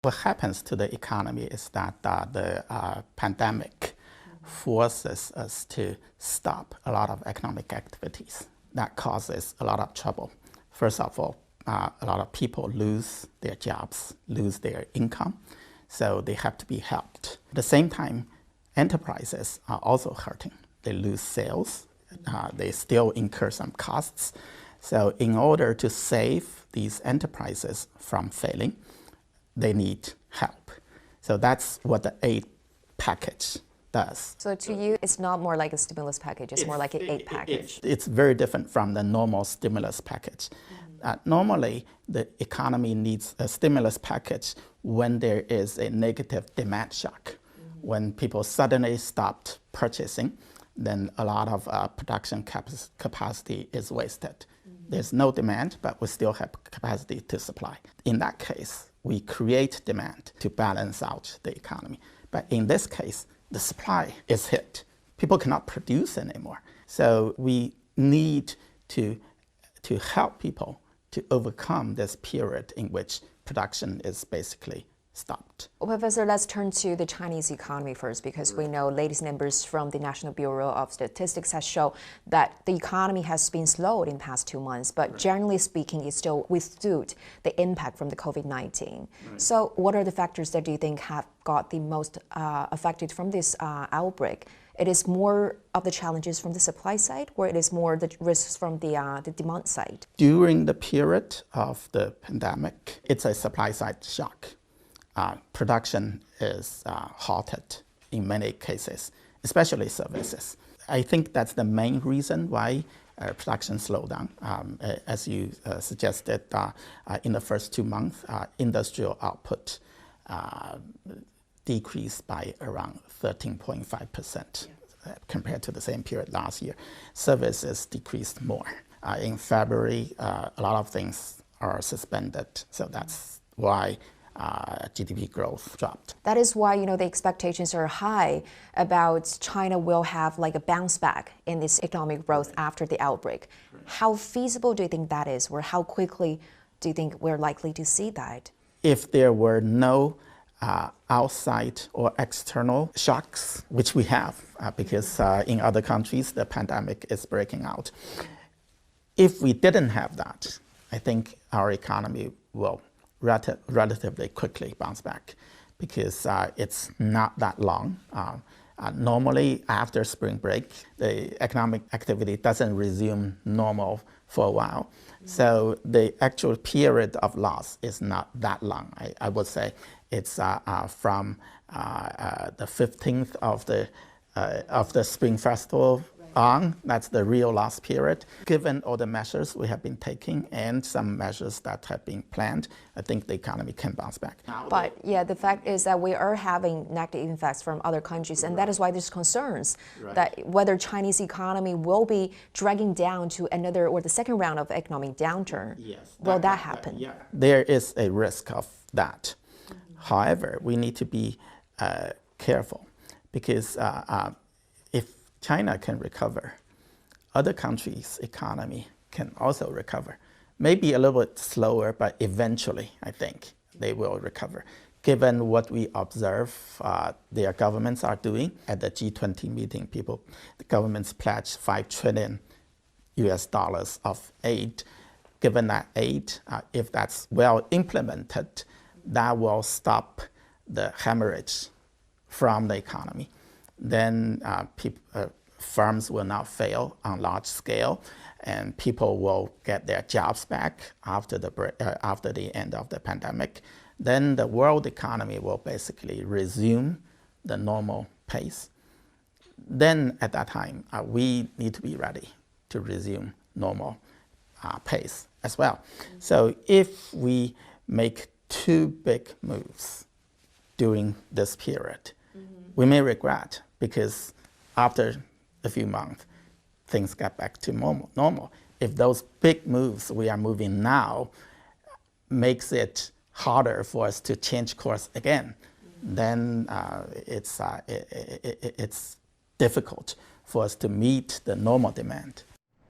What happens to the economy is that the pandemic forces us to stop a lot of economic activities. That causes a lot of trouble. First of all, a lot of people lose their jobs, lose their income, so they have to be helped. At the same time, enterprises are also hurting. They lose sales, they still incur some costs. So in order to save these enterprises from failing, they need help. So that's what the aid package does. So to you, it's not more like a stimulus package, it's more like an aid package. It's very different from the normal stimulus package. Normally, the economy needs a stimulus package when there is a negative demand shock. When people suddenly stopped purchasing, then a lot of production capacity is wasted. There's no demand, but we still have capacity to supply. In that case, we create demand to balance out the economy. But in this case, the supply is hit. People cannot produce anymore. So we need to help people to overcome this period in which production is basically stopped. Well, Professor, let's turn to the Chinese economy first, because we know latest numbers from the National Bureau of Statistics has shown that the economy has been slowed in the past 2 months, but generally speaking, it still withstood the impact from the COVID-19. So what are the factors that do you think have got the most affected from this outbreak? It is more of the challenges from the supply side, or it is more the risks from the demand side? During the period of the pandemic, it's a supply side shock. Production is halted in many cases, especially services. I think that's the main reason why production slowed down. As you suggested, in the first 2 months, industrial output decreased by around 13.5% compared to the same period last year. Services decreased more. In February, a lot of things are suspended, so that's why GDP growth dropped. That is why, the expectations are high about China will have like a bounce back in this economic growth after the outbreak. How feasible do you think that is, or how quickly do you think we're likely to see that? If there were no outside or external shocks, which we have, because in other countries the pandemic is breaking out. If we didn't have that, I think our economy will relatively quickly bounce back, because it's not that long. Normally, after spring break, the economic activity doesn't resume normal for a while. So the actual period of loss is not that long. I would say it's from the 15th of the Spring Festival on. That's the real loss period. Given all the measures we have been taking and some measures that have been planned, I think the economy can bounce back. But yeah, the fact is that we are having negative effects from other countries, and that is why there's concerns that whether Chinese economy will be dragging down to another or the second round of economic downturn. Yes. Will that happen? Yeah. There is a risk of that. However, we need to be careful, because if China can recover, other countries' economy can also recover. Maybe a little bit slower, but eventually, I think, they will recover. Given what we observe their governments are doing at the G20 meeting, the governments pledged $5 trillion of aid. Given that aid, if that's well implemented, that will stop the hemorrhage from the economy. Then firms will not fail on large scale, and people will get their jobs back after the end of the pandemic. Then the world economy will basically resume the normal pace. Then at that time, we need to be ready to resume normal pace as well. So if we make too big moves during this period, we may regret, because after a few months, things get back to normal. If those big moves we are moving now makes it harder for us to change course again, then it's difficult for us to meet the normal demand.